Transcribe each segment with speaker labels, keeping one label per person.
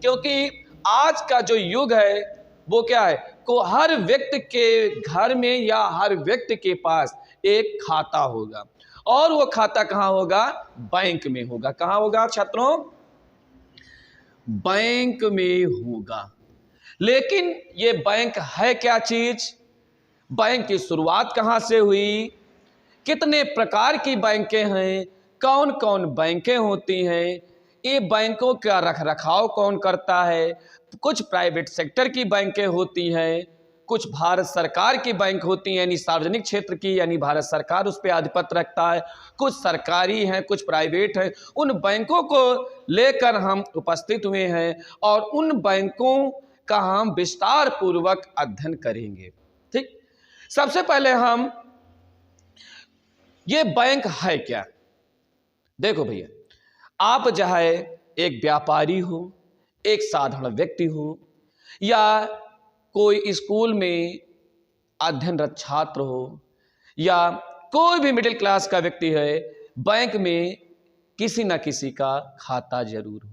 Speaker 1: क्योंकि आज का जो युग है वो क्या है, को हर व्यक्ति के घर में या हर व्यक्ति के पास एक खाता होगा, और वो खाता कहाँ होगा, बैंक में होगा। कहाँ होगा छात्रों, बैंक में होगा। लेकिन ये बैंक है क्या चीज, बैंक की शुरुआत कहाँ से हुई, कितने प्रकार की बैंकें हैं, कौन कौन बैंकें होती हैं, ये बैंकों का रख रखाव कौन करता है। कुछ प्राइवेट सेक्टर की बैंकें होती हैं, कुछ भारत सरकार की बैंक होती हैं, यानी सार्वजनिक क्षेत्र की, यानी भारत सरकार उस पर आधिपत्य रखता है। कुछ सरकारी हैं, कुछ प्राइवेट हैं। उन बैंकों को लेकर हम उपस्थित हुए हैं और उन बैंकों का हम विस्तार पूर्वक अध्ययन करेंगे। ठीक, सबसे पहले हम ये बैंक है क्या। देखो भैया, आप चाहे एक व्यापारी हो, एक साधारण व्यक्ति हो, या कोई स्कूल में अध्ययनरत छात्र हो, या कोई भी मिडिल क्लास का व्यक्ति है, बैंक में किसी ना किसी का खाता जरूर हो।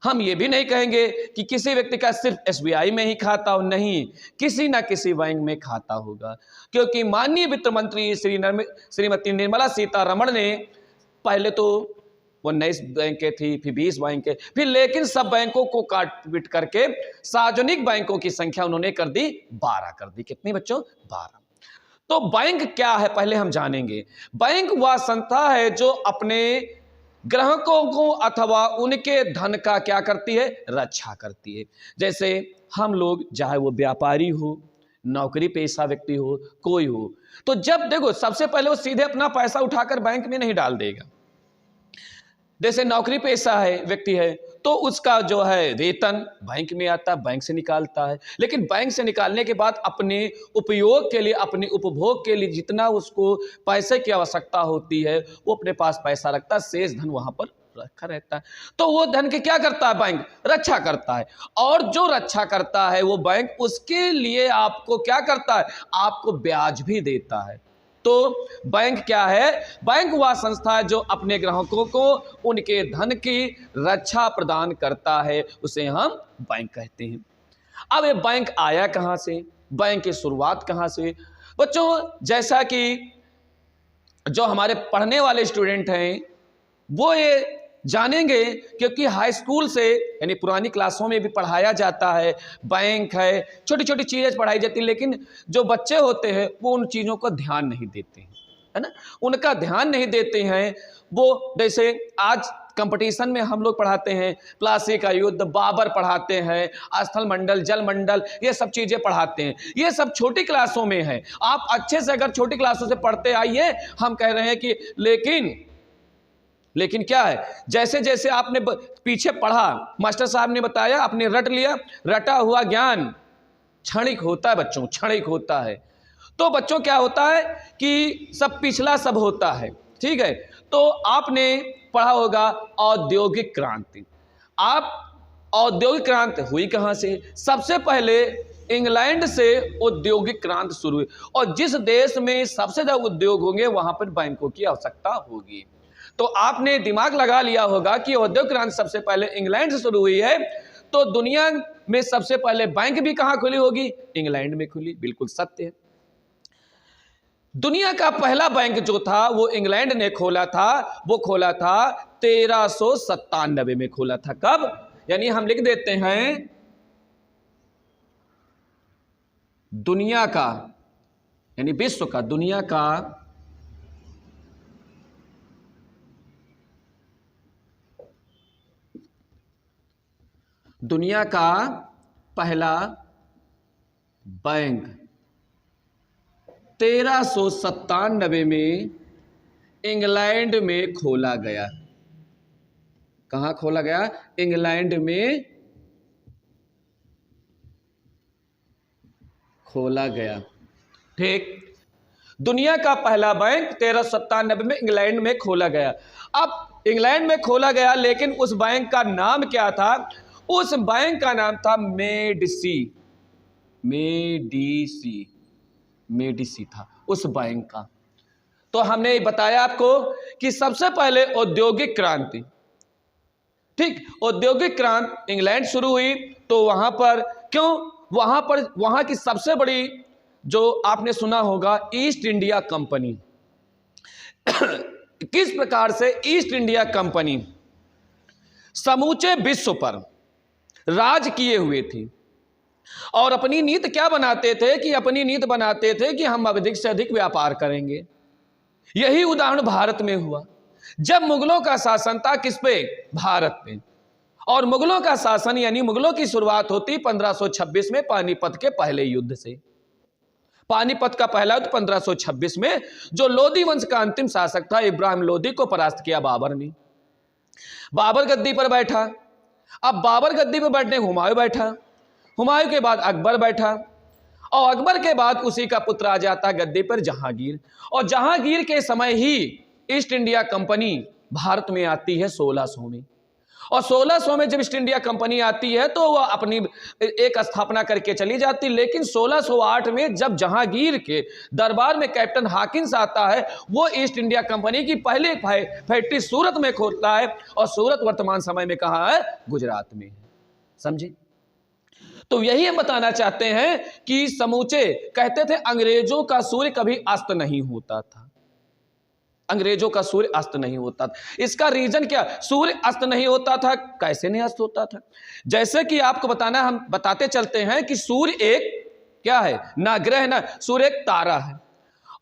Speaker 1: हम ये भी नहीं कहेंगे कि किसी व्यक्ति का सिर्फ एसबीआई में ही खाता हो, नहीं, किसी ना किसी बैंक में खाता होगा। क्योंकि माननीय वित्त मंत्री श्रीमती निर्मला सीतारमण ने पहले तो 19 बैंकें थी, फिर 20 बैंकें, फिर लेकिन सब बैंकों को काट पीट करके सार्वजनिक बैंकों की संख्या उन्होंने कर दी 12 कर दी। कितनी बच्चों, 12। तो बैंक क्या है पहले हम जानेंगे। बैंक वह संस्था है जो अपने ग्राहकों को अथवा उनके धन का क्या करती है, रक्षा करती है। जैसे हम लोग, चाहे वो व्यापारी हो, नौकरी पेशा व्यक्ति हो, कोई हो, तो जब देखो सबसे पहले वो सीधे अपना पैसा उठाकर बैंक में नहीं डाल देगा। जैसे नौकरी पेशा है व्यक्ति है तो उसका जो है वेतन बैंक में आता है, बैंक से निकालता है। लेकिन बैंक से निकालने के बाद अपने उपयोग के लिए, अपने उपभोग के लिए जितना उसको पैसे की आवश्यकता होती है वो अपने पास पैसा रखता है, शेष धन वहां पर रखा रहता है। तो वो धन की क्या करता है, बैंक रक्षा करता है। और जो रक्षा करता है वो बैंक, उसके लिए आपको क्या करता है, आपको ब्याज भी देता है। तो बैंक क्या है, बैंक वह संस्था है जो अपने ग्राहकों को उनके धन की रक्षा प्रदान करता है, उसे हम बैंक कहते हैं। अब ये बैंक आया कहां से, बैंक की शुरुआत कहां से। बच्चों, जैसा कि जो हमारे पढ़ने वाले स्टूडेंट हैं वो ये जानेंगे, क्योंकि हाई स्कूल से यानी पुरानी क्लासों में भी पढ़ाया जाता है, बैंक है, छोटी छोटी चीज़ें पढ़ाई जाती है। लेकिन जो बच्चे होते हैं वो उन चीज़ों को ध्यान नहीं देते हैं, है ना, उनका ध्यान नहीं देते हैं। वो जैसे आज कंपटीशन में हम लोग पढ़ाते हैं, प्लासी का युद्ध, बाबर पढ़ाते हैं, स्थल मंडल, जल मंडल, ये सब चीज़ें पढ़ाते हैं। ये सब छोटी क्लासों में है। आप अच्छे से अगर छोटी क्लासों से पढ़ते आइए, हम कह रहे हैं कि लेकिन क्या है, जैसे जैसे आपने पीछे पढ़ा, मास्टर साहब ने बताया, आपने रट लिया, रटा हुआ ज्ञान क्षणिक होता है बच्चों, क्षणिक होता है। तो बच्चों क्या होता है कि सब पिछला सब होता है, ठीक है। तो आपने पढ़ा होगा औद्योगिक क्रांति। आप औद्योगिक क्रांति हुई कहां से, सबसे पहले इंग्लैंड से औद्योगिक क्रांति शुरू हुई। और जिस देश में सबसे ज्यादा उद्योग होंगे वहां पर बैंकों की आवश्यकता होगी। तो आपने दिमाग लगा लिया होगा कि औद्योगिक क्रांति सबसे पहले इंग्लैंड से शुरू हुई है, तो दुनिया में सबसे पहले बैंक भी कहां खुली होगी, इंग्लैंड में खुली। बिल्कुल सत्य है। दुनिया का पहला बैंक जो था वो इंग्लैंड ने खोला था, वो खोला था 1397 में खोला था। कब, यानी हम लिख देते हैं दुनिया का, यानी विश्व का, दुनिया का पहला बैंक 1397 में इंग्लैंड में खोला गया। कहां खोला गया, इंग्लैंड में खोला गया। ठीक, दुनिया का पहला बैंक 1397 में इंग्लैंड में खोला गया। अब इंग्लैंड में खोला गया, लेकिन उस बैंक का नाम क्या था, उस बैंक का नाम था मेडिसी था उस बैंक का। तो हमने बताया आपको कि सबसे पहले औद्योगिक क्रांति ठीक, औद्योगिक क्रांति इंग्लैंड शुरू हुई तो वहां पर क्यों, वहां की सबसे बड़ी जो आपने सुना होगा ईस्ट इंडिया कंपनी। किस प्रकार से ईस्ट इंडिया कंपनी समूचे विश्व पर राज किए हुए थी और अपनी नीति क्या बनाते थे कि हम अधिक से अधिक व्यापार करेंगे। यही उदाहरण भारत में हुआ जब मुगलों का शासन था, किस पे, भारत पे। और मुगलों का शासन यानी मुगलों की शुरुआत होती 1526 में पानीपत के पहले युद्ध से। पानीपत का पहला युद्ध 1526 में, जो लोधी वंश का अंतिम शासक था इब्राहिम लोधी को परास्त किया बाबर ने। बाबर गद्दी पर बैठा। अब बाबर गद्दी पर बैठने हुमायूं बैठा, हुमायूं के बाद अकबर बैठा और अकबर के बाद उसी का पुत्र आ जाता गद्दी पर जहांगीर। और जहांगीर के समय ही ईस्ट इंडिया कंपनी भारत में आती है 1600 में। और 1600 में जब ईस्ट इंडिया कंपनी आती है तो वह अपनी एक स्थापना करके चली जाती, लेकिन 1608 में जब जहांगीर के दरबार में कैप्टन हाकिंस आता है, वो ईस्ट इंडिया कंपनी की पहली फैक्ट्री सूरत में खोलता है। और सूरत वर्तमान समय में कहाँ है, गुजरात में है। समझे? तो यही हम बताना चाहते हैं कि समूचे कहते थे अंग्रेजों का सूर्य कभी अस्त नहीं होता था, अंग्रेजों का सूर्य अस्त नहीं होता था। इसका रीजन क्या, सूर्य अस्त नहीं होता था, कैसे नहीं अस्त होता था? जैसे कि आपको बताना, हम बताते चलते हैं कि सूर्य एक क्या है, ना ग्रह ना, सूर्य एक तारा है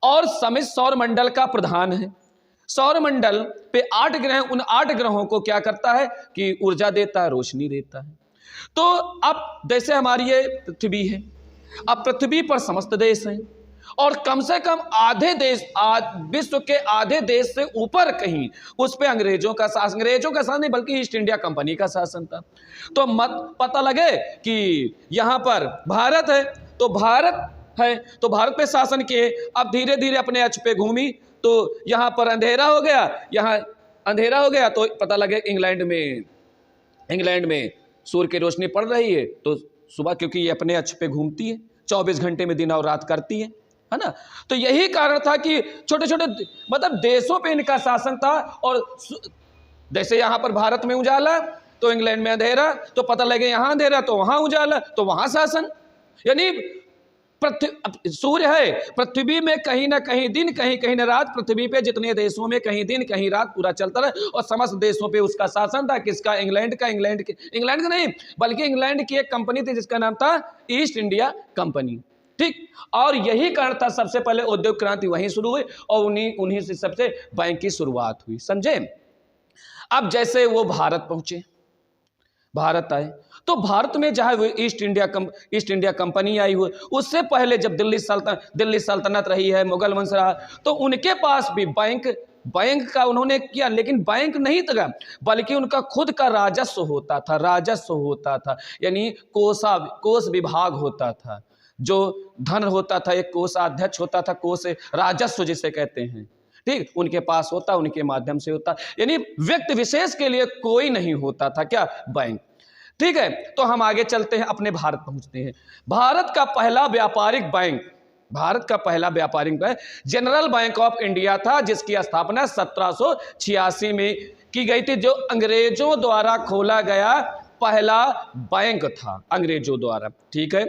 Speaker 1: और समित सौर मंडल का प्रधान है। सौर मंडल पे 8 ग्रह, उन 8 ग्रहों को क्या करता है कि ऊर्जा देता है, रोशनी देता है। तो अब जैसे हमारी ये पृथ्वी है, अब पृथ्वी पर समस्त देश हैं और कम से कम आधे देश, विश्व के आधे देश से ऊपर कहीं उस पे अंग्रेजों का शासन नहीं बल्कि ईस्ट इंडिया कंपनी का शासन था। तो मत पता लगे कि यहां पर भारत है तो भारत पे शासन किए। अब धीरे धीरे अपने अक्ष पे घूमी तो यहां पर अंधेरा हो गया, तो पता लगे इंग्लैंड में सूर्य की रोशनी पड़ रही है तो सुबह, क्योंकि ये अपने अक्ष पे घूमती है, 24 घंटे में दिन और रात करती है ना। तो यही कारण था कि छोटे छोटे मतलब देशों पे इनका शासन था। और जैसे यहां पर भारत में उजाला तो इंग्लैंड में अंधेरा, तो पता लगे यहां अंधेरा तो वहां उजाला, तो वहां शासन। यानी सूर्य है पृथ्वी में कहीं ना कहीं दिन, कहीं ना रात। पृथ्वी पे जितने देशों में कहीं दिन कहीं रात पूरा चलता रहा और समस्त देशों पे उसका शासन था। किसका? इंग्लैंड का नहीं बल्कि इंग्लैंड की एक कंपनी थी जिसका नाम था ईस्ट इंडिया कंपनी। ठीक, और यही कारण था सबसे पहले औद्योगिक क्रांति वहीं शुरू हुई और उन्हीं से सबसे बैंक की शुरुआत हुई। समझे? अब जैसे वो भारत पहुंचे, भारत आए तो भारत में जहां वो ईस्ट इंडिया कंपनी आई हुई, उससे पहले जब दिल्ली सल्तनत रही है, मुगल वंश रहा, तो उनके पास भी बैंक का उन्होंने किया, लेकिन बैंक नहीं था बल्कि उनका खुद का राजस्व होता था। यानी कोष विभाग होता था, जो धन होता था, एक कोषाध्यक्ष होता था, कोष राजस्व जिसे कहते हैं। ठीक, उनके पास होता, उनके माध्यम से होता, यानी व्यक्ति विशेष के लिए कोई नहीं होता था क्या? बैंक। ठीक है, तो हम आगे चलते हैं, अपने भारत पहुंचते हैं। भारत का पहला व्यापारिक bank general bank of India था, जिसकी स्थापना 1786 में की गई थी, जो अंग्रेजों द्वारा खोला गया पहला बैंक था, अंग्रेजों द्वारा। ठीक है,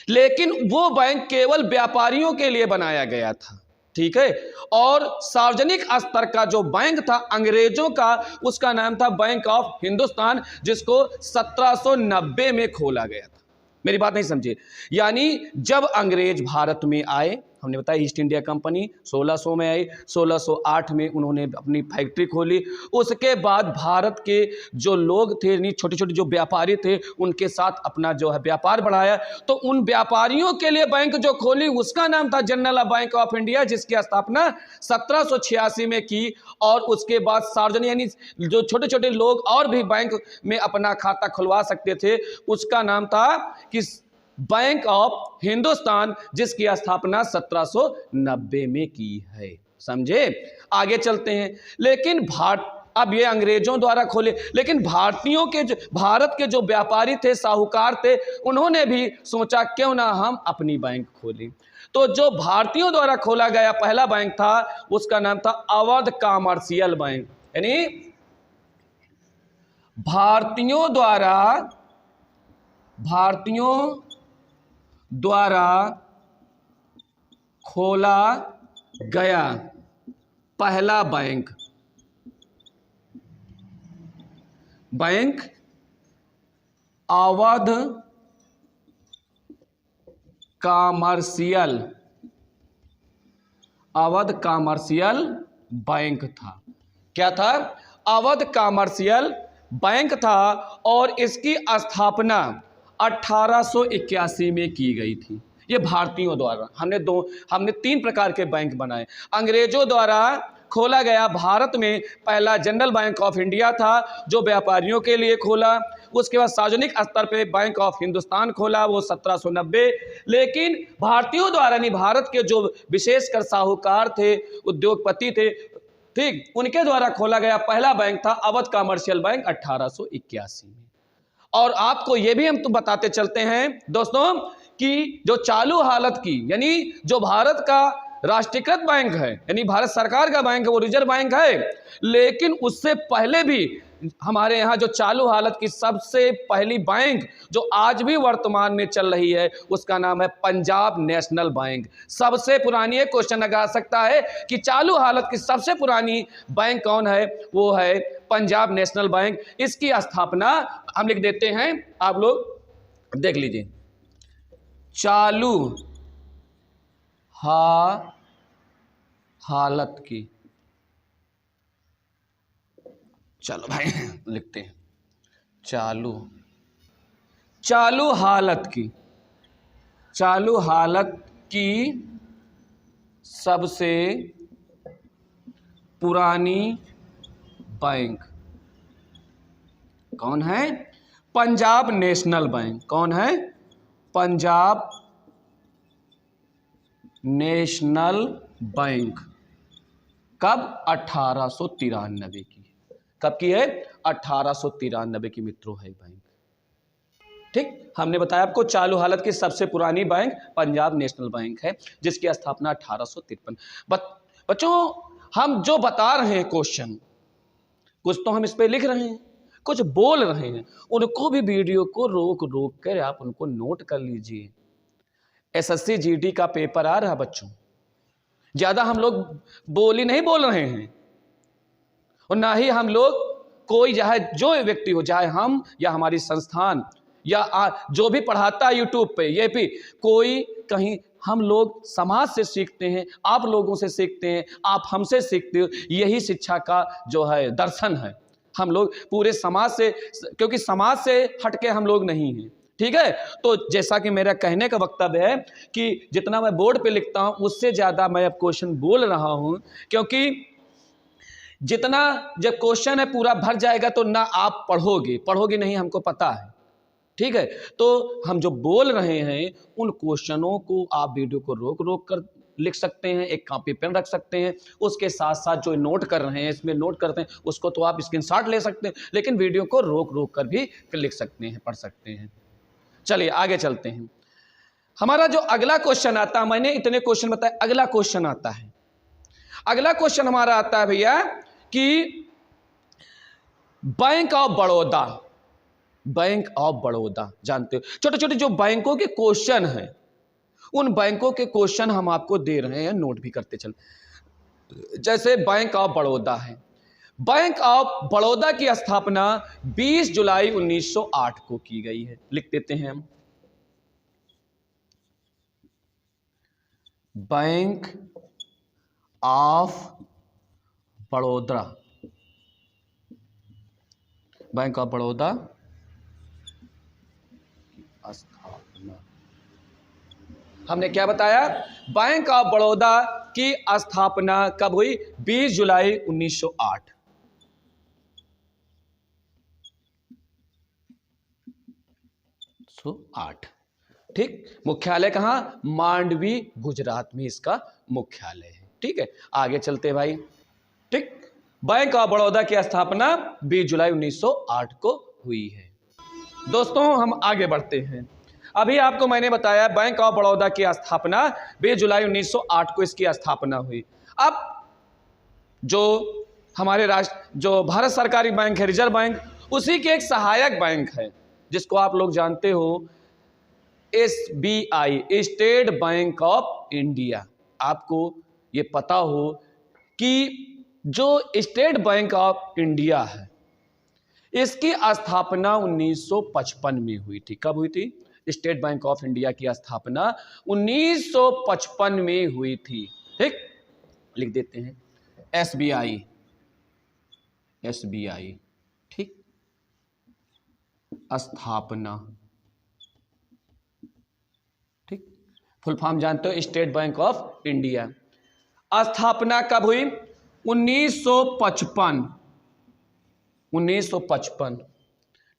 Speaker 1: लेकिन वो बैंक केवल व्यापारियों के लिए बनाया गया था। ठीक है, और सार्वजनिक स्तर का जो बैंक था अंग्रेजों का, उसका नाम था बैंक ऑफ हिंदुस्तान, जिसको 1790 में खोला गया था। मेरी बात नहीं समझिए, यानी जब अंग्रेज भारत में आए, हमने बताया ईस्ट इंडिया कंपनी 1600 में आई, 1608 में उन्होंने अपनी फैक्ट्री खोली। उसके बाद भारत के जो लोग थे, छोटे छोटे जो व्यापारी थे, उनके साथ अपना जो है व्यापार बढ़ाया। तो उन व्यापारियों के लिए बैंक जो खोली उसका नाम था जनरल बैंक ऑफ इंडिया, जिसकी स्थापना 1786 में की। और उसके बाद सार्वजनिक यानी जो छोटे छोटे लोग और भी बैंक में अपना खाता खुलवा सकते थे, उसका नाम था कि बैंक ऑफ हिंदुस्तान, जिसकी स्थापना 1790 में की है। समझे? आगे चलते हैं। लेकिन अब ये अंग्रेजों द्वारा खोले, लेकिन भारत के जो व्यापारी थे, साहूकार थे, उन्होंने भी सोचा क्यों ना हम अपनी बैंक खोलें। तो जो भारतीयों द्वारा खोला गया पहला बैंक था, उसका नाम था अवध कॉमर्शियल बैंक। यानी भारतीयों द्वारा खोला गया पहला बैंक अवध कॉमर्शियल बैंक था। क्या था? अवध कॉमर्शियल बैंक था और इसकी स्थापना 1881 में की गई थी। ये भारतीयों द्वारा। हमने 3 प्रकार के बैंक बनाए। अंग्रेजों द्वारा खोला गया भारत में पहला जनरल बैंक ऑफ इंडिया था, जो व्यापारियों के लिए खोला। उसके बाद सार्वजनिक स्तर पे बैंक ऑफ हिंदुस्तान खोला, वो 1790। लेकिन भारतीयों द्वारा नहीं, भारत के जो विशेषकर साहूकार थे, उद्योगपति थे, ठीक, उनके द्वारा खोला गया पहला बैंक था अवध कॉमर्शियल बैंक 1881 में। और आपको ये भी हम तो बताते चलते हैं दोस्तों कि जो चालू हालत की, यानी जो भारत का राष्ट्रीयकृत बैंक है, यानी भारत सरकार का बैंक है, वो रिजर्व बैंक है, लेकिन उससे पहले भी हमारे यहाँ जो चालू हालत की सबसे पहली बैंक जो आज भी वर्तमान में चल रही है, उसका नाम है पंजाब नेशनल बैंक। सबसे पुरानी, एक क्वेश्चन लगा सकता है कि चालू हालत की सबसे पुरानी बैंक कौन है? वो है पंजाब नेशनल बैंक। इसकी स्थापना हम लिख देते हैं, आप लोग देख लीजिए। चालू हालत की, चलो भाई लिखते हैं, चालू हालत की सबसे पुरानी बैंक कौन है? Punjab national bank. कौन है? Punjab national bank. कब? 1893 की। कब की है? 1893 की मित्रों है बैंक। ठीक, हमने बताया आपको चालू हालत की सबसे पुरानी बैंक पंजाब नेशनल बैंक है, जिसकी स्थापना 1853। बच्चों, हम जो बता रहे हैं क्वेश्चन, कुछ तो हम इस पे लिख रहे हैं, कुछ बोल रहे हैं, उनको भी वीडियो को रोक कर आप उनको नोट कर लीजिए। एसएससी जीडी का पेपर आ रहा है बच्चों, ज्यादा हम लोग नहीं बोल रहे हैं, और ना ही हम लोग कोई चाहे जो व्यक्ति हो, चाहे हम या हमारी संस्थान या जो भी पढ़ाता है यूट्यूब पे, ये भी कोई कहीं, हम लोग समाज से सीखते हैं, आप लोगों से सीखते हैं, आप हमसे सीखते हो। यही शिक्षा का जो है दर्शन है। हम लोग पूरे समाज से, क्योंकि समाज से हटके हम लोग नहीं हैं। ठीक है, तो जैसा कि मेरा कहने का वक्तव्य है कि जितना मैं बोर्ड पे लिखता हूं उससे ज़्यादा मैं अब क्वेश्चन बोल रहा हूं, क्योंकि जितना जब क्वेश्चन है पूरा भर जाएगा तो ना आप पढ़ोगे नहीं, हमको पता है। ठीक है, तो हम जो बोल रहे हैं उन क्वेश्चनों को आप वीडियो को रोक कर लिख सकते हैं, एक कॉपी पेन रख सकते हैं, उसके साथ साथ जो नोट कर रहे हैं, इसमें नोट करते हैं, उसको तो आप स्क्रीनशॉट ले सकते हैं, लेकिन वीडियो को रोक कर भी लिख सकते हैं, पढ़ सकते हैं। चलिए आगे चलते हैं। हमारा जो अगला क्वेश्चन आता है, मैंने इतने क्वेश्चन बताए, अगला क्वेश्चन आता है। अगला क्वेश्चन हमारा आता है भैया कि बैंक ऑफ बड़ौदा जानते हो, छोटे छोटे जो बैंकों के क्वेश्चन हैं, उन बैंकों के क्वेश्चन हम आपको दे रहे हैं, नोट भी करते चल। जैसे बैंक ऑफ बड़ौदा है, बैंक ऑफ बड़ौदा की स्थापना 20 जुलाई 1908 को की गई है। लिख देते हैं हम, bank of Baroda, bank of Baroda स्थापना। हमने क्या बताया? बैंक ऑफ बड़ौदा की स्थापना कब हुई? 20 जुलाई 1908। ठीक, मुख्यालय कहां? मांडवी, गुजरात में इसका मुख्यालय है। ठीक है, आगे चलते भाई। ठीक, बैंक ऑफ बड़ौदा की स्थापना 20 जुलाई 1908 को हुई है। दोस्तों हम आगे बढ़ते हैं। अभी आपको मैंने बताया बैंक ऑफ बड़ौदा की स्थापना 20 जुलाई 1908 को इसकी स्थापना हुई। अब जो हमारे जो भारत सरकारी बैंक है, रिजर्व बैंक, उसी के एक सहायक बैंक है जिसको आप लोग जानते हो SBI, state bank of India. आपको ये पता हो कि जो स्टेट बैंक ऑफ इंडिया है इसकी स्थापना 1955 में हुई थी। कब हुई थी? स्टेट बैंक ऑफ इंडिया की स्थापना 1955 में हुई थी। ठीक, लिख देते हैं SBI, ठीक, स्थापना, ठीक, फुल फॉर्म जानते हो स्टेट बैंक ऑफ इंडिया। स्थापना कब हुई? 1955,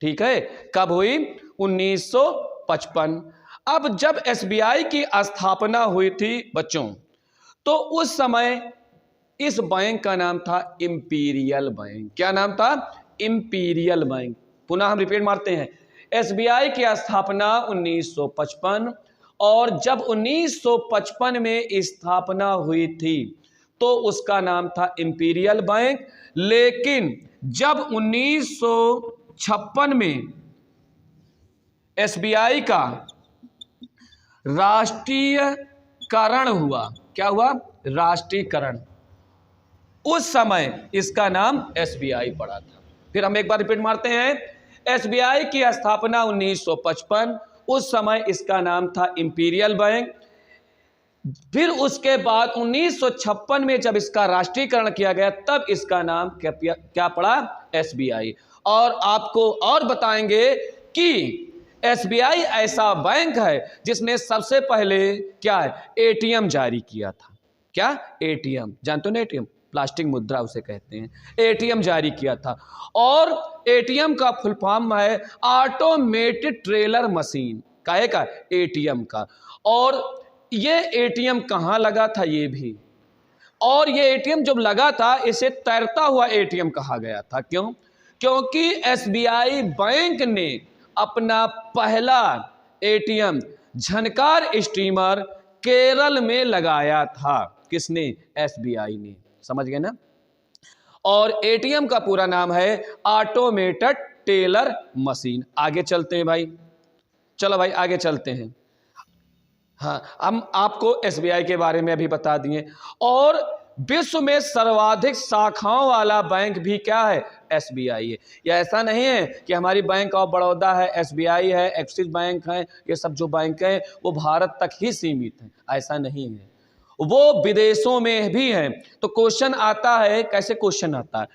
Speaker 1: ठीक है, कब हुई? 1955। अब जब SBI की स्थापना हुई थी बच्चों, तो उस समय इस बैंक का नाम था इंपीरियल बैंक। क्या नाम था? Imperial bank. पुनः हम रिपीट मारते हैं, SBI की स्थापना 1955, और जब 1955 में स्थापना हुई थी तो उसका नाम था इंपीरियल बैंक। लेकिन जब 1956 में SBI का राष्ट्रीयकरण हुआ, क्या हुआ? राष्ट्रीयकरण, उस समय इसका नाम SBI पड़ा था। फिर हम एक बार रिपीट मारते हैं, SBI की स्थापना 1955, उस समय इसका नाम था इंपीरियल बैंक। फिर उसके बाद 1956 में जब इसका राष्ट्रीयकरण किया गया तब इसका नाम क्या पड़ा? SBI। और आपको और बताएंगे कि SBI ऐसा बैंक है जिसने सबसे पहले क्या है? ATM जारी किया था। क्या? ATM, जानते हो ना ATM? प्लास्टिक मुद्रा उसे कहते हैं। ATM जारी किया था, और ATM का फुल फॉर्म है ऑटोमेटेड टेलर मशीन। काहे का? ATM का। और ये ATM कहाँ लगा था? ये भी, और ये ATM जब लगा था इसे तैरता हुआ ATM कहा गया था। क्यों? क्योंकि SBI बैंक ने अपना पहला ATM झनकार स्टीमर केरल में लगाया था। किसने? SBI ने। समझ गए ना? और ATM का पूरा नाम है ऑटोमेटेड टेलर मशीन। आगे चलते हैं भाई, चलो भाई आगे चलते हैं। हाँ, हम आपको SBI के बारे में अभी बता दिए। और विश्व में सर्वाधिक शाखाओं वाला बैंक भी क्या है? SBI है। यह ऐसा नहीं है कि हमारी बैंक ऑफ बड़ौदा है, SBI है, एक्सिस बैंक है, ये सब जो बैंक है वो भारत तक ही सीमित है, ऐसा नहीं है, वो विदेशों में भी हैं। तो क्वेश्चन आता है, कैसे क्वेश्चन आता है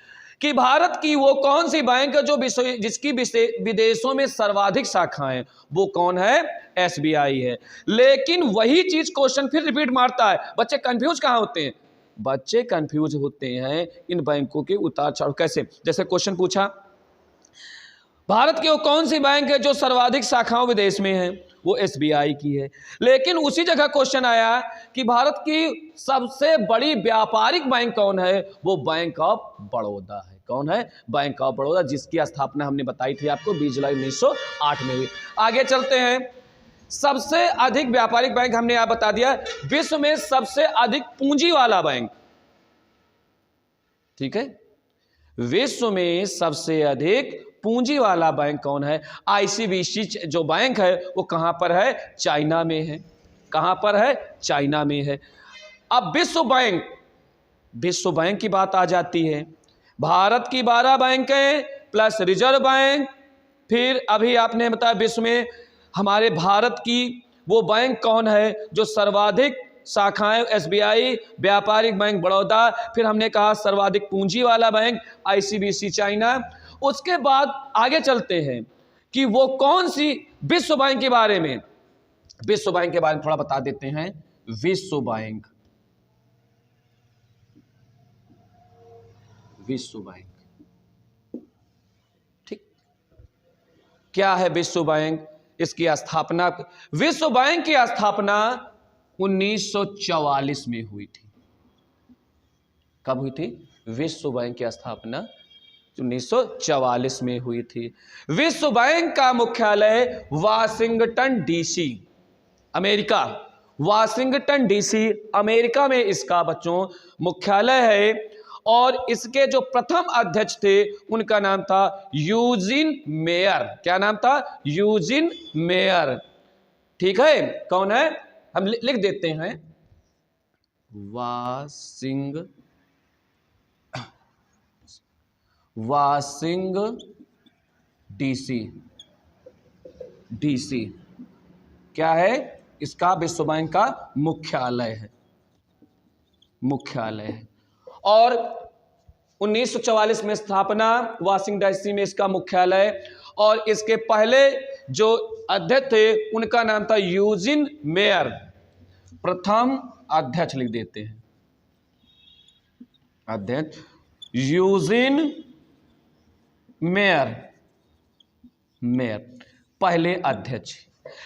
Speaker 1: कि भारत की वो कौन सी बैंक है जो जिसकी विदेशों में सर्वाधिक शाखाएं, वो कौन है? SBI है। लेकिन वही चीज क्वेश्चन फिर रिपीट मारता है। बच्चे कंफ्यूज कहाँ होते हैं? बच्चे कंफ्यूज होते हैं इन बैंकों के उतार चढ़ाव। कैसे? जैसे क्वेश्चन पूछा, भारत की वो कौन सी बैंक है जो सर्वाधिक शाखाओं विदेश में है? वो SBI की है। लेकिन उसी जगह क्वेश्चन आया कि भारत की सबसे बड़ी व्यापारिक बैंक कौन है? वो बैंक ऑफ बड़ौदा है। कौन है? बैंक ऑफ बड़ौदा, जिसकी स्थापना हमने बताई थी आपको 20 जुलाई 1908 में हुई। आगे चलते हैं, सबसे अधिक व्यापारिक बैंक हमने यहां बता दिया, विश्व में सबसे अधिक पूंजी वाला बैंक, ठीक है, विश्व में सबसे अधिक पूंजी वाला बैंक कौन है? ICBC जो बैंक है वो कहां पर है? चाइना में है। कहां पर है? चाइना में है। अब विश्व बैंक की बात आ जाती है। भारत की 12 बैंकें प्लस रिजर्व बैंक, फिर अभी आपने बताया विश्व में हमारे भारत की वो बैंक कौन है जो सर्वाधिक शाखाएं? SBI, व्यापारिक बैंक बड़ौदा, फिर हमने कहा सर्वाधिक पूंजी वाला बैंक ICBC चाइना। उसके बाद आगे चलते हैं कि वो कौन सी विश्व बैंक के बारे में थोड़ा बता देते हैं। विश्व बैंक, ठीक, क्या है विश्व बैंक? इसकी स्थापना, विश्व बैंक की स्थापना 1944 में हुई थी। कब हुई थी? विश्व बैंक की स्थापना 1944 में हुई थी। विश्व बैंक का मुख्यालय Washington DC, America, Washington DC America में इसका बच्चों मुख्यालय है। और इसके जो प्रथम अध्यक्ष थे उनका नाम था यूजिन मेयर। क्या नाम था? Eugene Meyer. ठीक है, कौन है? हम लिख देते हैं, वाशिंग डीसी क्या है? इसका विश्व बैंक का मुख्यालय है। और 1944 में स्थापना, वाशिंगटन डीसी में इसका मुख्यालय। और इसके पहले जो अध्यक्ष थे उनका नाम था यूजिन मेयर। प्रथम अध्यक्ष लिख देते हैं, अध्यक्ष यूजिन मेयर, पहले अध्यक्ष।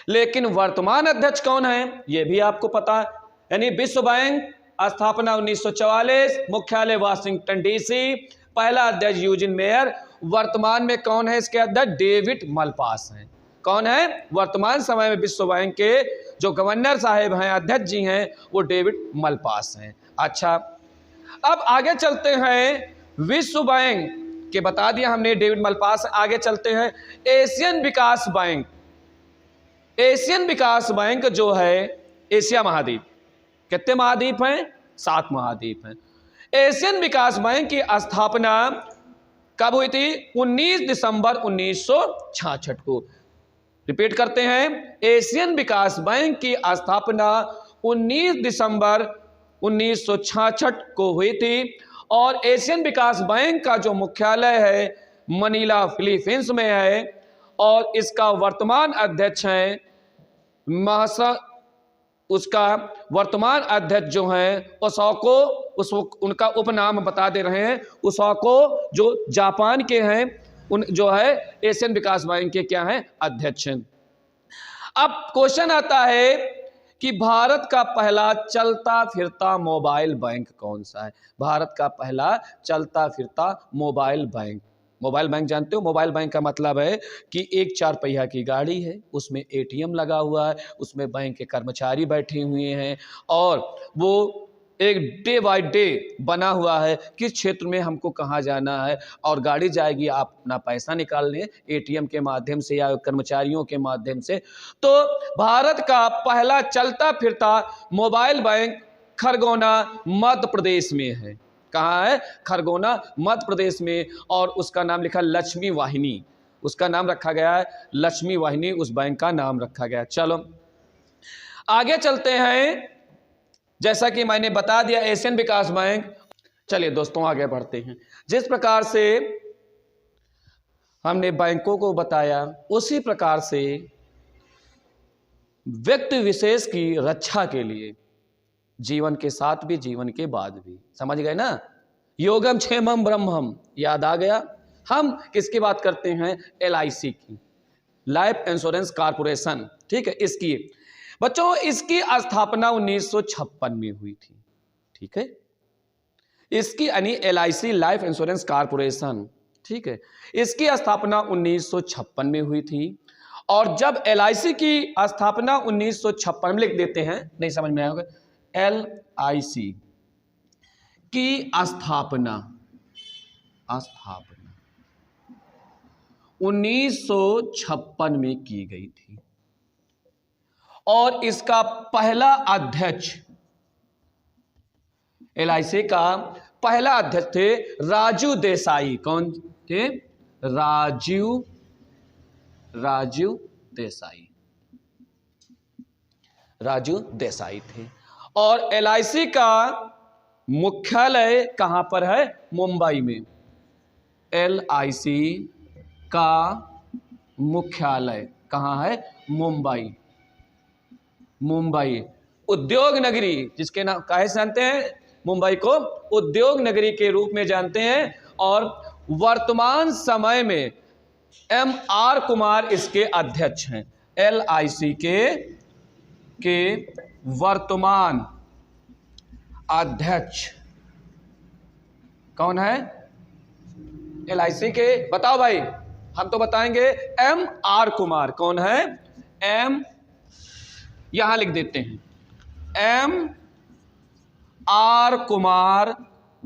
Speaker 1: लेकिन वर्तमान अध्यक्ष कौन है यह भी आपको पता है। यानी विश्व बैंक स्थापना 1944, मुख्यालय वाशिंगटन डीसी, पहला अध्यक्ष यूजिन मेयर। वर्तमान में कौन है इसके अध्यक्ष? डेविड मलपास हैं। कौन है वर्तमान समय में विश्व बैंक के जो गवर्नर साहब हैं, अध्यक्ष जी हैं, वो डेविड मलपास हैं। अच्छा, अब आगे चलते हैं। विश्व बैंक के बता दिया हमने, डेविड मलपास। आगे चलते हैं एशियन विकास बैंक। एशियन विकास बैंक जो है एशिया महाद्वीप, कितने महाद्वीप हैं? 7 महाद्वीप हैं। एशियन विकास बैंक की स्थापना कब हुई थी? 19 दिसंबर 1966 को। रिपीट करते हैं, एशियन विकास बैंक की स्थापना 19 दिसंबर 1966 को हुई थी। और एशियन विकास बैंक का जो मुख्यालय है मनीला, फिलीपींस में है। और इसका वर्तमान अध्यक्ष है उसका वर्तमान अध्यक्ष जो हैं ओसाको, उनका उपनाम बता दे रहे हैं, ओसाको, जो जापान के हैं, उन जो है एशियन विकास बैंक के क्या हैं? अध्यक्ष हैं। अब क्वेश्चन आता है कि भारत का पहला चलता फिरता मोबाइल बैंक कौन सा है? भारत का पहला चलता फिरता मोबाइल बैंक। मोबाइल बैंक जानते हो? मोबाइल बैंक का मतलब है कि एक 4 पहिया की गाड़ी है, उसमें एटीएम लगा हुआ है, उसमें बैंक के कर्मचारी बैठे हुए हैं और वो एक डे बाय डे बना हुआ है किस क्षेत्र में हमको कहाँ जाना है, और गाड़ी जाएगी आप अपना पैसा निकालने एटीएम के माध्यम से या कर्मचारियों के माध्यम से। तो भारत का पहला चलता फिरता मोबाइल बैंक खरगोना मध्य प्रदेश में है। कहाँ है? खरगोना मध्य प्रदेश में। और उसका नाम लिखा लक्ष्मी वाहिनी, उसका नाम रखा गया है लक्ष्मी वाहिनी, उस बैंक का नाम रखा गया। चलो आगे चलते हैं। जैसा कि मैंने बता दिया एशियन विकास बैंक। चलिए दोस्तों आगे बढ़ते हैं। जिस प्रकार से हमने बैंकों को बताया उसी प्रकार से व्यक्ति विशेष की रक्षा के लिए जीवन के साथ भी जीवन के बाद भी, समझ गए ना? योगम क्षेमम ब्रह्मम याद आ गया। हम किसकी बात करते हैं? LIC की, लाइफ इंश्योरेंस कॉर्पोरेशन। ठीक है, इसकी बच्चों इसकी स्थापना 1956 में हुई थी। ठीक है, इसकी यानी LIC लाइफ इंश्योरेंस कॉर्पोरेशन, ठीक है, इसकी स्थापना 1956 में हुई थी। और जब LIC की स्थापना 1956 में, लिख देते हैं नहीं समझ में आएगा, LIC की स्थापना 1956 में की गई थी। और इसका पहला अध्यक्ष, LIC का पहला अध्यक्ष थे राजीव देसाई। कौन थे? राजीव देसाई थे। और LIC का मुख्यालय कहां पर है? मुंबई में। LIC का मुख्यालय कहां है? मुंबई। उद्योग नगरी, जिसके नाम काहे से जानते हैं? मुंबई को उद्योग नगरी के रूप में जानते हैं। और वर्तमान समय में MR कुमार इसके अध्यक्ष हैं। LIC के वर्तमान अध्यक्ष कौन है? LIC के बताओ भाई, हम तो बताएंगे MR कुमार। कौन है? यहां लिख देते हैं MR कुमार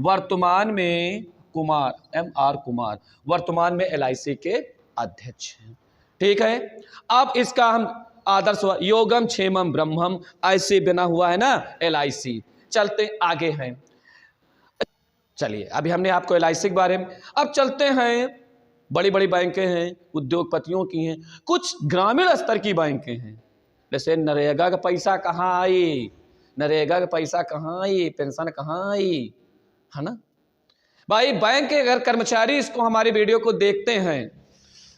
Speaker 1: वर्तमान में कुमार, MR कुमार, वर्तमान में LIC के अध्यक्ष हैं। ठीक है, अब इसका हम आदर्श योगम क्षेमम ब्रह्मम ऐसे बना हुआ है ना LIC। चलते आगे हैं, चलिए अभी हमने आपको LIC के बारे में, अब चलते हैं बड़ी बड़ी बैंकें हैं, उद्योगपतियों की हैं, कुछ ग्रामीण स्तर की बैंकें हैं। जैसे नरेगा का पैसा कहाँ आई, नरेगा का पैसा कहाँ आई, पेंशन कहाँ आई, है ना भाई। बैंक के अगर कर्मचारी इसको हमारी वीडियो को देखते हैं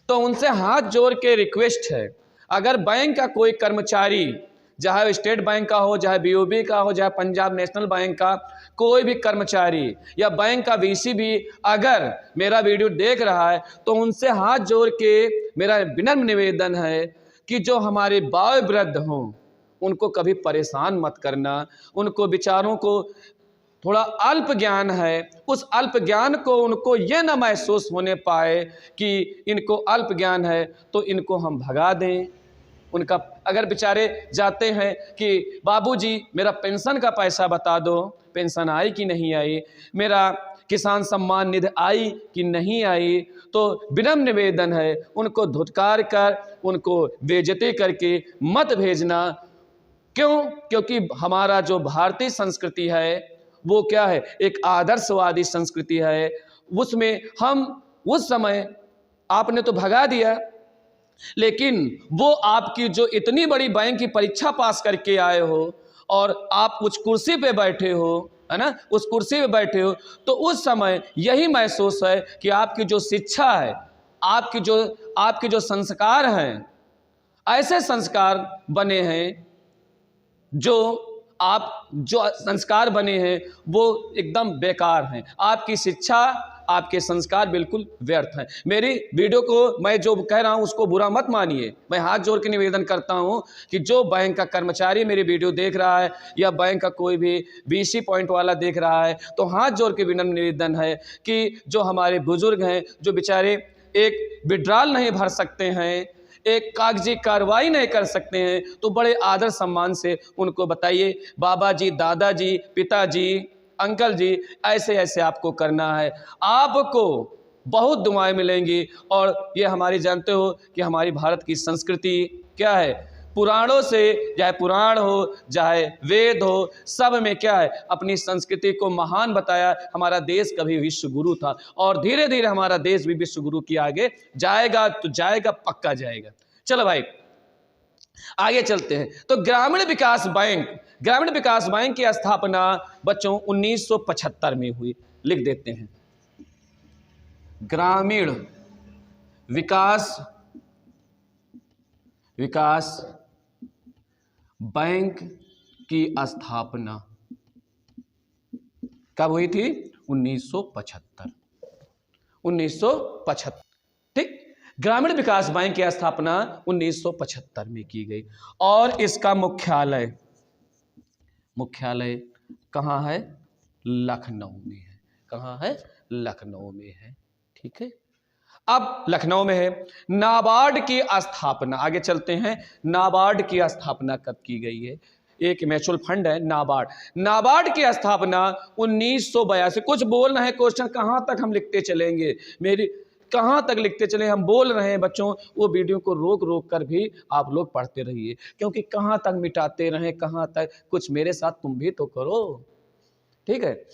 Speaker 1: तो उनसे हाथ जोड़ के रिक्वेस्ट है, अगर बैंक का कोई कर्मचारी, चाहे स्टेट बैंक का हो, चाहे BOB का हो, चाहे पंजाब नेशनल बैंक का कोई भी कर्मचारी या बैंक का VC भी अगर मेरा वीडियो देख रहा है तो उनसे हाथ जोड़ के मेरा विनम्र निवेदन है कि जो हमारे वयोवृद्ध हों उनको कभी परेशान मत करना। उनको विचारों को थोड़ा अल्प ज्ञान है, उस अल्प ज्ञान को उनको ये ना महसूस होने पाए कि इनको अल्प ज्ञान है तो इनको हम भगा दें। उनका अगर बेचारे जाते हैं कि बाबूजी मेरा पेंशन का पैसा बता दो, पेंशन आई कि नहीं आई, मेरा किसान सम्मान निधि आई कि नहीं आई, तो विनम्र निवेदन है उनको धुतकार कर, उनको बेइज्जती करके मत भेजना। क्यों? क्योंकि हमारा जो भारतीय संस्कृति है वो क्या है, एक आदर्शवादी संस्कृति है। उसमें हम उस समय आपने तो भगा दिया, लेकिन वो आपकी जो इतनी बड़ी बैंक की परीक्षा पास करके आए हो और आप कुछ कुर्सी पे बैठे हो, है ना, उस कुर्सी पे बैठे हो, तो उस समय यही महसूस है कि आपकी जो शिक्षा है, आपके जो संस्कार हैं, ऐसे संस्कार बने हैं जो संस्कार बने हैं वो एकदम बेकार हैं। आपकी शिक्षा, आपके संस्कार बिल्कुल व्यर्थ हैं। मेरी वीडियो को मैं जो कह रहा हूं उसको बुरा मत मानिए। मैं हाथ जोड़ के निवेदन करता हूं कि जो बैंक का कर्मचारी मेरी वीडियो देख रहा है या बैंक का कोई भी VC पॉइंट वाला देख रहा है तो हाथ जोड़ के विनम्र निवेदन है कि जो हमारे बुजुर्ग हैं, जो बेचारे एक विड्रॉल नहीं भर सकते हैं, एक कागजी कार्रवाई नहीं कर सकते हैं, तो बड़े आदर सम्मान से उनको बताइए बाबा जी, दादाजी, पिताजी, अंकल जी, ऐसे ऐसे आपको करना है, आपको बहुत दुआएं मिलेंगी। और ये हमारी जानते हो कि हमारी भारत की संस्कृति क्या है, पुराणों से, चाहे पुराण हो चाहे वेद हो, सब में क्या है, अपनी संस्कृति को महान बताया। हमारा देश कभी विश्व गुरु था और धीरे धीरे हमारा देश भी विश्व गुरु के आगे जाएगा, तो जाएगा, पक्का जाएगा। चलो भाई आगे चलते हैं। तो ग्रामीण विकास बैंक की स्थापना बच्चों 1975 में हुई। लिख देते हैं, ग्रामीण विकास बैंक की स्थापना कब हुई थी? 1975। ठीक, ग्रामीण विकास बैंक की स्थापना 1975 में की गई और इसका मुख्यालय कहाँ है? लखनऊ में है। कहाँ है? लखनऊ में है। ठीक है, अब लखनऊ में है। नाबार्ड की स्थापना, आगे चलते हैं, नाबार्ड की स्थापना कब की गई है? एक म्यूचुअल फंड है नाबार्ड की स्थापना 1982। कुछ बोलना है, क्वेश्चन कहाँ तक हम लिखते चलेंगे, कहाँ तक लिखते चले, हम बोल रहे हैं बच्चों, वो वीडियो को रोक कर भी आप लोग पढ़ते रहिए, क्योंकि कहाँ तक मिटाते रहें, कहाँ तक, कुछ मेरे साथ तुम भी तो करो। ठीक है,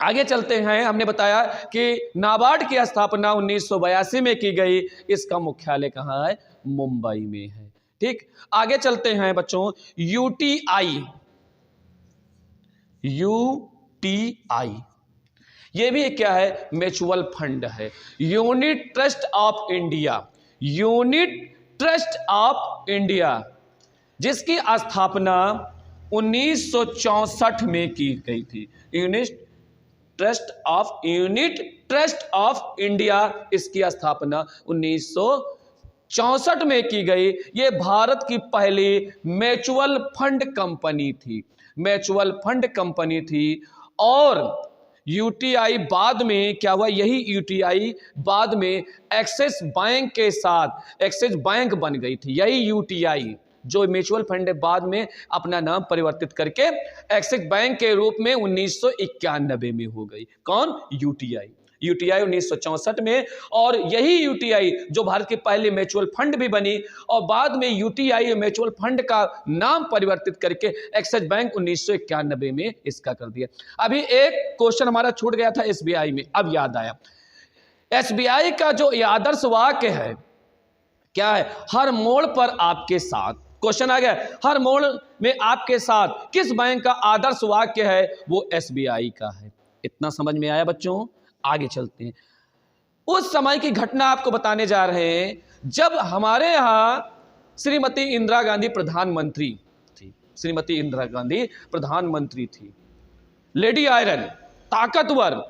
Speaker 1: आगे चलते हैं। हमने बताया कि नाबार्ड की स्थापना 1982 में की गई। इसका मुख्यालय कहाँ है? मुंबई में है। ठीक, आगे चलते हैं बच्चों। UTI ये भी क्या है? म्यूचुअल फंड है। यूनिट ट्रस्ट ऑफ इंडिया जिसकी स्थापना 1964 में की गई थी। यूनिट ट्रस्ट ऑफ इंडिया, इसकी स्थापना 1964 में की गई। ये भारत की पहली म्यूचुअल फंड कंपनी थी। और UTI बाद में क्या हुआ? यही UTI बाद में एक्सिस बैंक के साथ एक्सिस बैंक बन गई थी। यही UTI जो म्यूचुअल फंड ने बाद में अपना नाम परिवर्तित करके एक्सिस बैंक के रूप में 1991 में हो गई। कौन? यूटीआई। यूटीआई 1964 में, और यही यूटीआई जो भारत की पहली म्यूचुअल फंड भी बनी, और बाद में यूटीआई म्यूचुअल फंड का नाम परिवर्तित करके एक्सिस बैंक 1991 में इसका कर दिया। अभी एक क्वेश्चन हमारा छूट गया था एसबीआई में, अब याद आया। एसबीआई का जो ये आदर्श वाक्य है क्या है? हर मोड़ पर आपके साथ। क्वेश्चन आ गया, हर मोड़ में आपके साथ किस बैंक का आदर्श वाक्य है? वो एसबीआई का है। इतना समझ में आया बच्चों? आगे चलते हैं। उस समय की घटना आपको बताने जा रहे हैं जब हमारे यहां श्रीमती इंदिरा गांधी प्रधानमंत्री थी। श्रीमती इंदिरा गांधी प्रधानमंत्री थी, लेडी आयरन, ताकतवर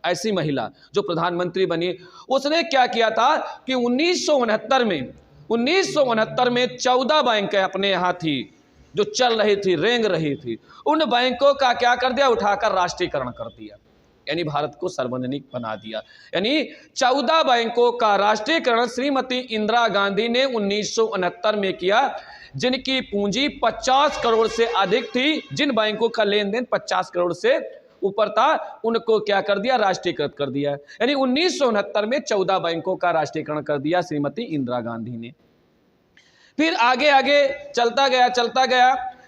Speaker 1: ऐसी महिला जो प्रधानमंत्री बनी। उसने क्या किया था कि 1969 में 14 बैंक अपने यहां थी जो चल रही थी, रेंग रही थी। उन बैंकों का क्या कर दिया? उठाकर राष्ट्रीयकरण कर दिया, यानी भारत को सार्वजनिक बना दिया। यानी 14 बैंकों का राष्ट्रीयकरण श्रीमती इंदिरा गांधी ने 1969 में किया, जिनकी पूंजी 50 करोड़ से अधिक थी। जिन बैंकों का लेन देन 50 करोड़ से ऊपर था, उनको क्या कर दिया? राष्ट्रीयकृत कर दिया। यानी 1969 में 14 बैंकों का राष्ट्रीयकरण कर दिया श्रीमती इंदिरा गांधी ने। फिर आगे आगे चलता गया।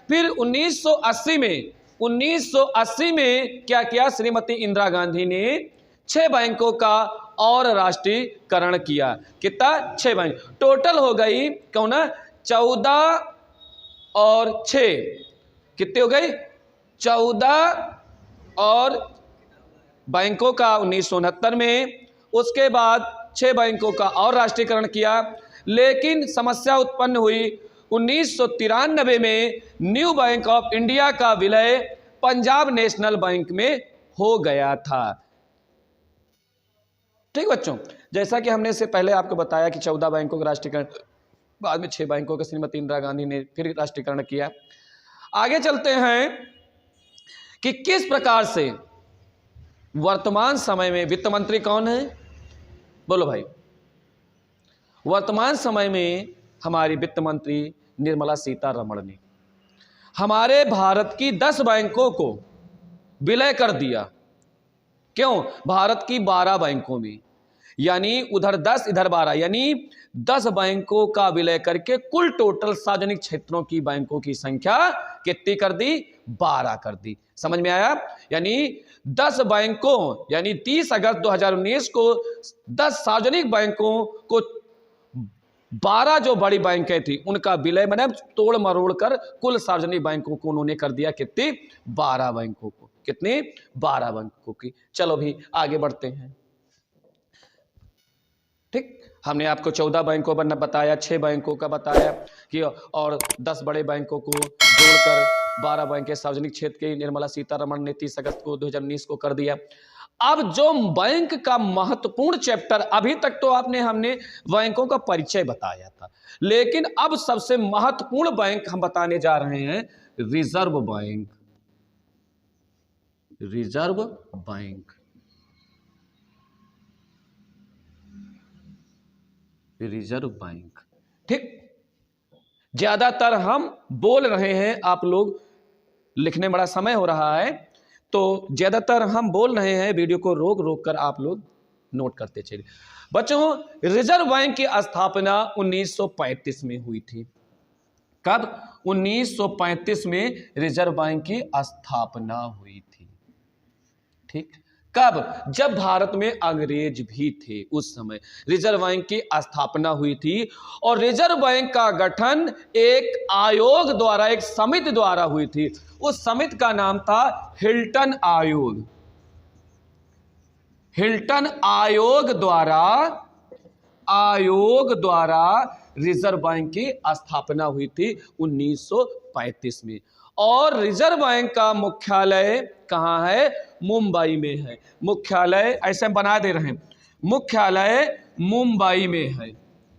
Speaker 1: फिर 1980 में क्या किया? श्रीमती इंदिरा गांधी ने 6 बैंकों का और राष्ट्रीयकरण किया। कितना? 6 बैंक। टोटल हो गई कौन? 14 और 6 कितने हो गई? 14 और बैंकों का 1969 में। उसके बाद 6 बैंकों का और राष्ट्रीयकरण किया। लेकिन समस्या उत्पन्न हुई 1993 में न्यू बैंक ऑफ इंडिया का विलय पंजाब नेशनल बैंक में हो गया था। ठीक बच्चों, जैसा कि हमने इससे पहले आपको बताया कि 14 बैंकों का राष्ट्रीयकरण, बाद में 6 बैंकों का श्रीमती इंदिरा गांधी ने फिर राष्ट्रीयकरण किया। आगे चलते हैं कि किस प्रकार से वर्तमान समय में वित्त मंत्री कौन है? बोलो भाई। वर्तमान समय में हमारी वित्त मंत्री निर्मला सीतारमण ने हमारे भारत की 10 बैंकों को विलय कर दिया। क्यों? भारत की 12 बैंकों में, यानी उधर 10 इधर 12, यानी 10 बैंकों का विलय करके कुल टोटल सार्वजनिक क्षेत्रों की बैंकों की संख्या कितनी कर दी? 12 कर दी। समझ में आया? यानी 10 बैंकों, यानी 30 अगस्त 2019 को 10 सार्वजनिक बैंकों को 12 जो बड़ी बैंकें थी उनका विलय, मैंने तोड़ मरोड़ कर कुल सार्वजनिक बैंकों को उन्होंने कर दिया कितनी? 12 बैंकों को। कितनी? 12 बैंकों की। चलो भी आगे बढ़ते हैं। ठीक, हमने आपको 14 बैंकों पर बताया, 6 बैंकों का बताया कि, और 10 बड़े बैंकों को जोड़कर 12 बैंकें सार्वजनिक क्षेत्र की निर्मला सीतारमण ने 30 अगस्त को 2019 को कर दिया। अब जो बैंक का महत्वपूर्ण चैप्टर, अभी तक तो हमने बैंकों का परिचय बताया था, लेकिन अब सबसे महत्वपूर्ण बैंक हम बताने जा रहे हैं reserve bank. Reserve bank, reserve bank. ठीक, ज्यादातर हम बोल रहे हैं, आप लोग लिखने बड़ा समय हो रहा है तो ज्यादातर हम बोल रहे हैं, वीडियो को रोक रोक कर आप लोग नोट करते चलिए। बच्चों, रिजर्व बैंक की स्थापना 1935 में हुई थी। कब? 1935 में रिजर्व बैंक की स्थापना हुई थी। ठीक, कब? जब भारत में अंग्रेज भी थे उस समय रिजर्व बैंक की स्थापना हुई थी। और रिजर्व बैंक का गठन एक आयोग द्वारा, एक समिति द्वारा हुई थी। उस समिति का नाम था हिल्टन आयोग। हिल्टन आयोग द्वारा रिजर्व बैंक की स्थापना हुई थी 1935 में। और रिजर्व बैंक का मुख्यालय कहां है? मुंबई में है। मुख्यालय ऐसे बना दे रहे हैं, मुख्यालय मुंबई में है।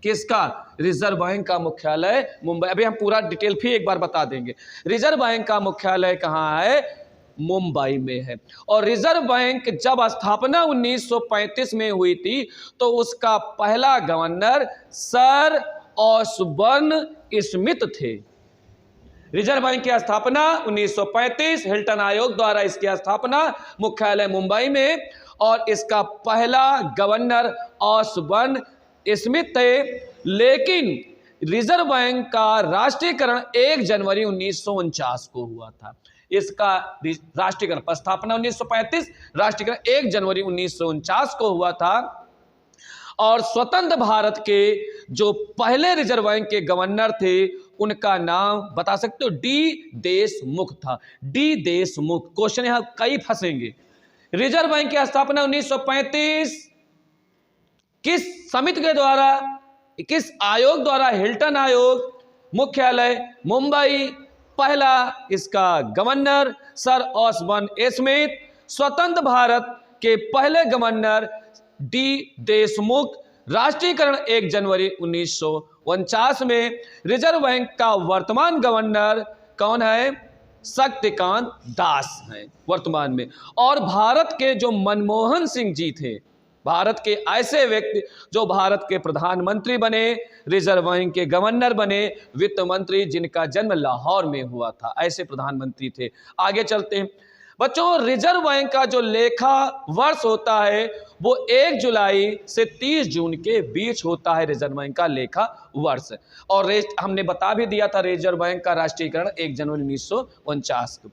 Speaker 1: किसका? रिजर्व बैंक का मुख्यालय मुंबई। अभी हम पूरा डिटेल फिर एक बार बता देंगे। रिजर्व बैंक का मुख्यालय कहां है? मुंबई में है। और रिजर्व बैंक जब स्थापना 1935 में हुई थी तो उसका पहला गवर्नर सर ऑसबर्न स्मिथ थे। रिजर्व बैंक की स्थापना 1935, हिल्टन आयोग द्वारा इसकी स्थापना, मुख्यालय मुंबई में, और इसका पहला गवर्नर ऑसबर्न स्मिथ थे। लेकिन रिजर्व बैंक का राष्ट्रीयकरण 1 जनवरी 1949 को हुआ था। इसका राष्ट्रीयकरण, स्थापना 1935, राष्ट्रीयकरण 1 जनवरी 1949 को हुआ था। और स्वतंत्र भारत के जो पहले रिजर्व बैंक के गवर्नर थे उनका नाम बता सकते हो? डी देशमुख था। डी देशमुख। क्वेश्चन यहां कई फंसेंगे। रिजर्व बैंक की स्थापना 1935 किस समिति के द्वारा, किस आयोग द्वारा? हिल्टन आयोग, मुख्यालय मुंबई, पहला इसका गवर्नर सर ऑसबर्न स्मिथ, स्वतंत्र भारत के पहले गवर्नर डी देशमुख, राष्ट्रीयकरण 1 जनवरी 1949 में। रिजर्व बैंक का वर्तमान गवर्नर कौन है? शक्तिकांत दास हैं वर्तमान में। और भारत के जो मनमोहन सिंह जी थे, भारत के ऐसे व्यक्ति जो भारत के प्रधानमंत्री बने, रिजर्व बैंक के गवर्नर बने, वित्त मंत्री जिनका जन्म लाहौर में हुआ था, ऐसे प्रधानमंत्री थे। आगे चलते हैं बच्चों। रिजर्व बैंक का जो लेखा वर्ष होता है वो 1 जुलाई से 30 जून के बीच होता है, रिजर्व बैंक का लेखा वर्ष। और हमने बता भी दिया था रिजर्व बैंक का राष्ट्रीयकरण 1 जनवरी 1949 को।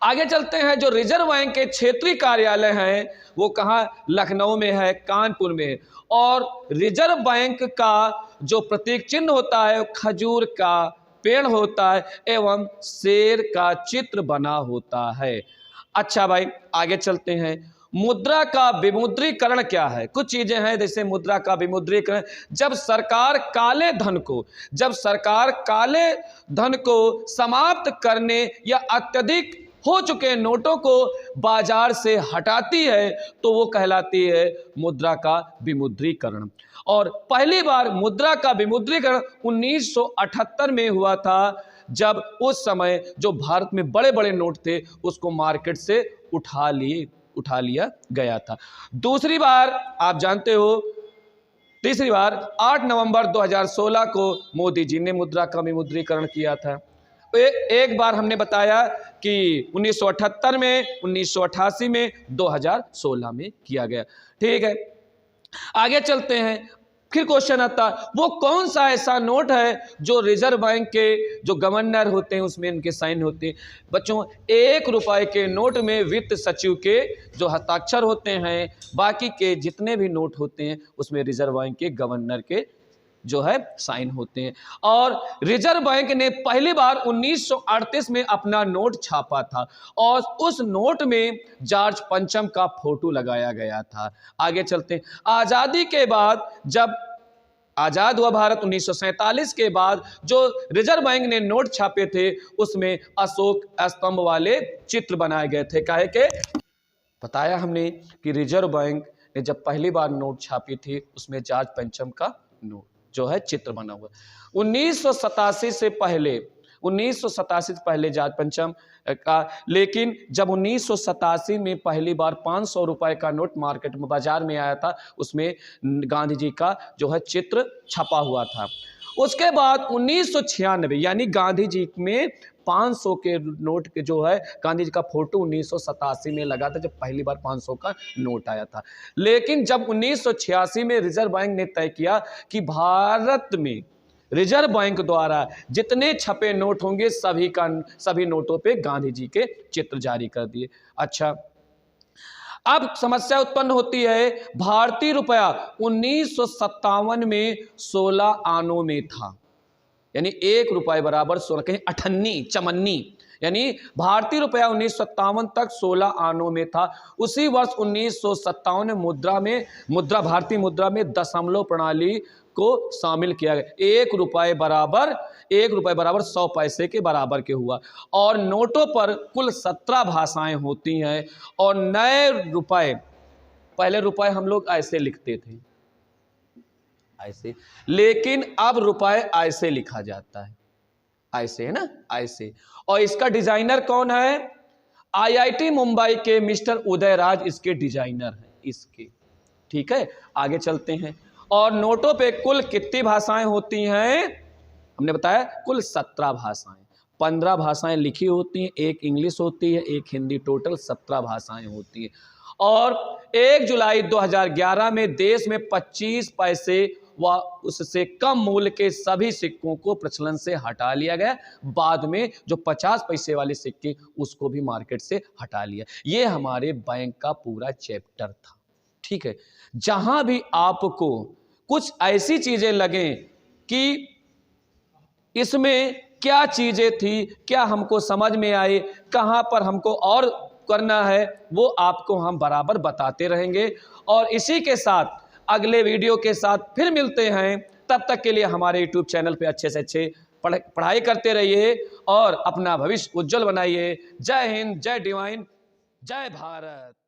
Speaker 1: आगे चलते हैं। जो रिजर्व बैंक के क्षेत्रीय कार्यालय हैं वो कहाँ? लखनऊ में है, कानपुर में है। और रिजर्व बैंक का जो प्रतीक चिन्ह होता है खजूर का पेड़ होता है एवं शेर का चित्र बना होता है। अच्छा भाई, आगे चलते हैं। मुद्रा का विमुद्रीकरण क्या है? कुछ चीजें हैं जैसे मुद्रा का विमुद्रीकरण, जब सरकार काले धन को समाप्त करने या अत्यधिक हो चुके नोटों को बाजार से हटाती है तो वो कहलाती है मुद्रा का विमुद्रीकरण। और पहली बार मुद्रा का विमुद्रीकरण 1978 में हुआ था, जब उस समय जो भारत में बड़े बड़े नोट थे उसको मार्केट से उठा लिया गया था। दूसरी बार आप जानते हो, तीसरी बार 8 नवंबर 2016 को मोदी जी ने मुद्रा का विमुद्रीकरण किया था। एक बार हमने बताया कि 1978 में, 1988 में, 2016 में किया गया। ठीक है, आगे चलते हैं। फिर क्वेश्चन आता है वो कौन सा ऐसा नोट है जो रिजर्व बैंक के जो गवर्नर होते हैं उसमें इनके साइन होते हैं? बच्चों, 1 रुपए के नोट में वित्त सचिव के जो हस्ताक्षर होते हैं, बाकी के जितने भी नोट होते हैं उसमें रिजर्व बैंक के गवर्नर के जो है साइन होते हैं। और रिजर्व बैंक ने पहली बार 1938 में अपना नोट छापा था और उस नोट में जॉर्ज पंचम का फोटो लगाया गया था। आगे चलते हैं। आजादी के बाद, जब आजाद हुआ भारत 1947 के बाद, जो रिजर्व बैंक ने नोट छापे थे उसमें अशोक स्तंभ वाले चित्र बनाए गए थे। काहे के? बताया हमने कि रिजर्व बैंक ने जब पहली बार नोट छापी थी उसमें जॉर्ज पंचम का नोट जो है चित्र बना हुआ। 1987 से पहले जॉर्ज पंचम का, लेकिन जब 1987 में पहली बार 500 रुपए का नोट मार्केट में बाजार में आया था उसमें गांधी जी का जो है चित्र छपा हुआ था। उसके बाद 1996 यानी गांधी जी में 500 के नोट के जो है गांधी जी का फोटो 1987 में लगा था जब पहली बार 500 का नोट आया था। लेकिन जब 1986 में रिजर्व बैंक ने तय किया कि भारत में रिजर्व बैंक द्वारा जितने छपे नोट होंगे सभी नोटों पे गांधी जी के चित्र जारी कर दिए। अच्छा, अब समस्या उत्पन्न होती है। भारतीय रुपया 1957 में 16 आनों में था, यानी 1 रुपए बराबर 16, कहीं अठन्नी चमन्नी, यानी भारतीय रुपया 1957 तक 16 आनों में था। उसी वर्ष 1957 भारतीय मुद्रा में दशमलव प्रणाली को शामिल किया गया। 1 रुपए बराबर 100 पैसे के बराबर के हुआ। और नोटों पर कुल 17 भाषाएं होती हैं। और नए रुपए, पहले रुपए हम लोग ऐसे लिखते थे, ऐसे, लेकिन अब रुपए ऐसे लिखा जाता है, ऐसे है ना, ऐसे। और इसका डिजाइनर कौन है? आईआईटी मुंबई के मिस्टर उदयराज इसके डिजाइनर हैं इसके। ठीक है, आगे चलते हैं। और नोटों पे कुल कितनी भाषाएं होती हैं? हमने बताया कुल 17 भाषाएं। 15 भाषाएं लिखी होती हैं, एक इंग्लिश होती है, एक हिंदी, टोटल 17 भाषाएं होती हैं। और 1 जुलाई 2011 में देश में 25 पैसे व उससे कम मूल्य के सभी सिक्कों को प्रचलन से हटा लिया गया। बाद में जो 50 पैसे वाले सिक्के उसको भी मार्केट से हटा लिया। ये हमारे बैंक का पूरा चैप्टर था। ठीक है, जहां भी आपको कुछ ऐसी चीजें लगें कि इसमें क्या चीजें थी, क्या हमको समझ में आए, कहां पर हमको और करना है, वो आपको हम बराबर बताते रहेंगे। और इसी के साथ अगले वीडियो के साथ फिर मिलते हैं। तब तक के लिए हमारे यूट्यूब चैनल पे अच्छे से अच्छे पढ़ाई करते रहिए और अपना भविष्य उज्जवल बनाइए। जय हिंद, जय डिवाइन, जय भारत।